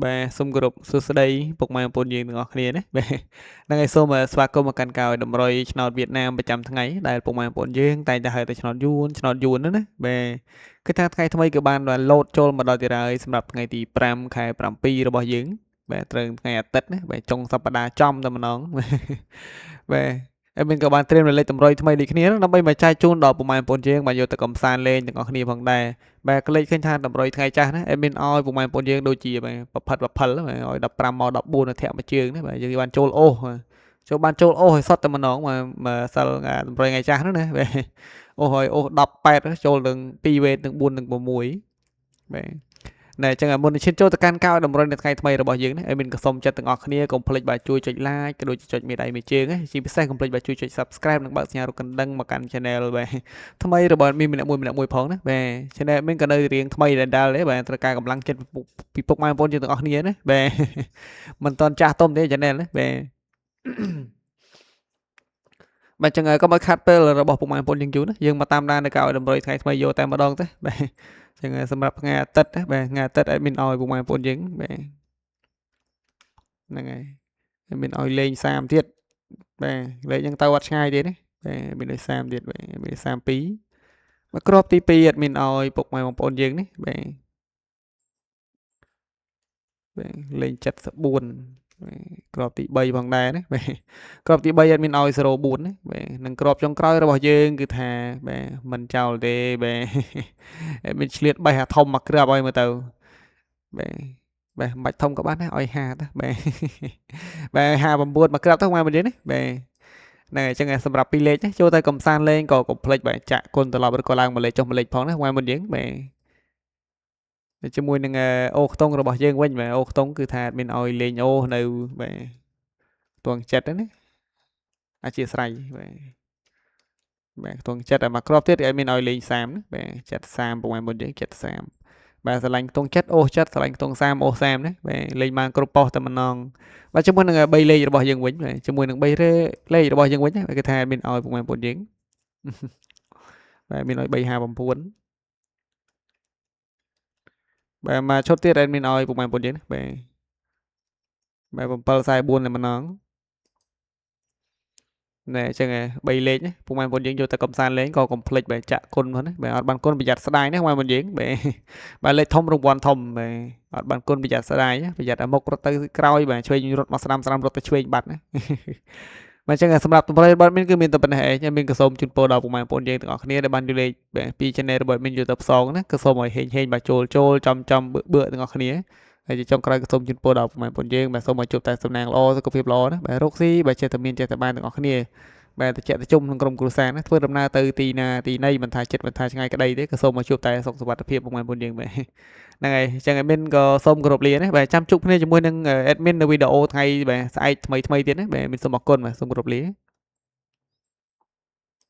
បាទសូមគោរពសួស្តីពុកម៉ែបងប្អូនយើងទាំងអស់គ្នាណាបាទហ្នឹងហើយសូមស្វាគមន៍មកកាន់កោយតម្រុយឆ្នោតវៀតណាមប្រចាំថ្ងៃដែលពុកម៉ែបងប្អូនយើងតែងតែហៅតែឆ្នោតយួនហ្នឹងណាបាទគឺថាថ្ងៃថ្មីក៏បានលោតចូលមកដល់ទីហើយសម្រាប់ថ្ងៃទី5ខែ7របស់យើងបាទត្រូវថ្ងៃអាទិត្យណាបាទចុងសប្តាហ៍ចំតែម្ដងបាទហើយមានក៏បានត្រៀមរំលេចតម្រុយថ្មីដូចគ្នាដើម្បីមកចែកជូនដល់ពុកម៉ែបងប្អូនយើងមកយកទៅកំសាន្តលេងទាំងអស់គ្នាផងដែរបាទក៏លេចឃើញថាតម្រុយថ្ងៃចាស់ណាអេមានឲ្យពុកម៉ែបងប្អូនយើងដូចជាបាទប្រផិលឲ្យ15មក14ធាក់មួយជើងណាបាទយើងបានចូលអូសចូលបានចូលអូសឲ្យសុតតែម្ដងមកសិលតម្រុយថ្ងៃចាស់ហ្នឹងណាបាទអូសឲ្យអូស18ចូលនឹង2វេតនឹង4នឹង6បាទណែអញ្ចឹងមុននឹងឈានចូលទៅកាន់កោតម្រុយនៅថ្ងៃថ្មីរបស់យើងណាអេមានក៏សូមចិត្តទាំងអស់គ្នាកុំភ្លេចបាទជួយចុច like ក៏ដូចជាចុចមេដៃមេជើងណាជាពិសេសកុំភ្លេចបាទជួយចុច subscribe និងបើកសញ្ញារូបកណ្ដឹងមកកាន់ channel បាទថ្មីរបស់មានម្នាក់មួយផងណាបាទ channel មានក៏នៅរៀងថ្មីដែរទេបាទត្រូវការកម្លាំងចិត្តពីពុកម៉ែបងប្អូនយើងទាំងអស់គ្នាណាបាទមិនតន់ចាស់ទុំទេ channel ណាបាទបាទចឹងក៏មកខាត់ពេលរបស់ពុកម៉ែបងប្អូនយើងយូរណាយើងមកតាមដាននៅកោតម្រុយថ្ងៃថ្មីយកតែម្ដងទេបាទចឹងសម្រាប់ថ្ងៃអាទិត្យណាបាទថ្ងៃអាទិត្យអត់មានឲ្យពុកម៉ែបងប្អូនយើងបាទហ្នឹងហើយមានឲ្យលេង30ទៀតបាទលេងហ្នឹងទៅអត់ឆ្ងាយទេណាបាទមានឲ្យ30ទៀតបាទមាន32មកគ្រាប់ទី2អត់មានឲ្យពុកម៉ែបងប្អូនយើងនេះបាទលេង74ក្របទី3ផងដែរណាបាទក្របទី3អត់មានឲ្យ04ណាបាទនឹងក្របចុងក្រោយរបស់យើងគឺថាបាទមិនចោលទេបាទមានឆ្លៀតបេះអាធំមកក្របឲ្យមើលទៅបាទបាទមិនបាច់ធំក៏បានដែរឲ្យ50ទៅបាទបាទ59មកក្របទៅមកមិនទេណាបាទហ្នឹងហើយអញ្ចឹងសម្រាប់ពីរលេខចូលទៅកំសាន្តលេងក៏កុំភ្លេចបាទចាក់គុណត្រឡប់ឬក៏ឡើងមួយលេខចុះមួយលេខផងណាមកមិនយើងបាទជាមួយនឹងអូខ្ទង់របស់យើងវិញបាទអូខ្ទង់គឺថាមានឲ្យលេងអូនៅបាទខ្ទង់ចិត្តណាអធិស្ឋានបាទខ្ទង់ចិត្តមកគ្រាប់ទៀតគេមានឲ្យលេង30ណាបាទចិត្ត30ពុកម៉ែមុនយើងចិត្ត30បាទស្រឡាញ់ខ្ទង់ចិត្តអូសចិត្តស្រឡាញ់ខ្ទង់30អូស30ណាបាទលេងបានគ្រប់ប៉ុសតែម្ដងបាទជាមួយនឹង3លេខរបស់យើងវិញបាទជាមួយនឹង3លេខរបស់យើងវិញគេថាមានឲ្យពុកម៉ែមុនយើងបាទមានឲ្យ359បាទមកឈុតទៀតមានឲ្យពុកម៉ែបងប្អូនយើងណាបាទ744តែម្ដងណែអញ្ចឹង3លេខណាពុកម៉ែបងប្អូនយើងយកទៅកំសាន្តលេងក៏កុំភ្លេចបាទចាក់គុណផងណាបាទអត់បានគុណប្រយ័ត្នស្ដាយណាពុកម៉ែបងប្អូនយើងបាទលេខធំរង្វាន់ធំបាទអត់បានគុណប្រយ័ត្នស្ដាយប្រយ័ត្នឲ្យមុខរត់ទៅក្រោយបាទឆ្វេងរត់មកស្ដាំរត់ទៅឆ្វេងបាត់ណាបាទអញ្ចឹងសម្រាប់តម្រុយរបស់មានគឺមានតែប៉ុណ្ណេះឯងមានក៏សូមជូនពរដល់ពុកម៉ែបងប្អូនយើងទាំងអស់គ្នាដែលបានយកលេខបាទពី channel របស់មានយកទៅផ្សងណាក៏សូមឲ្យហេងបាទចូលចំបឺទាំងអស់គ្នាហើយជាចុងក្រោយក៏សូមជូនពរដល់ពុកម៉ែបងប្អូនយើងបាទសូមឲ្យជួបតែសំណាងល្អសុខភាពល្អណាបាទរកស៊ីបាទចេះតែមានចេះតែបានទាំងអស់គ្នាបាទតិចតិចជុំក្នុងក្រុមគ្រួសារណាធ្វើដំណើរទៅទីណាទីណីមិនថាចិត្តមិនថាឆ្ងាយក្តីទេក៏សូមមកជួបតែសុខសុវត្ថិភាពពុកម៉ែបងប្អូនយើងបាទហ្នឹងហើយអញ្ចឹងadminក៏សូមគោរពលាណាបាទចាំជួបគ្នាជាមួយនឹង admin នៅវីដេអូថ្ងៃបាទស្អែកថ្មីទៀតណាបាទមានសូមអរគុណបាទសូមគោរពលា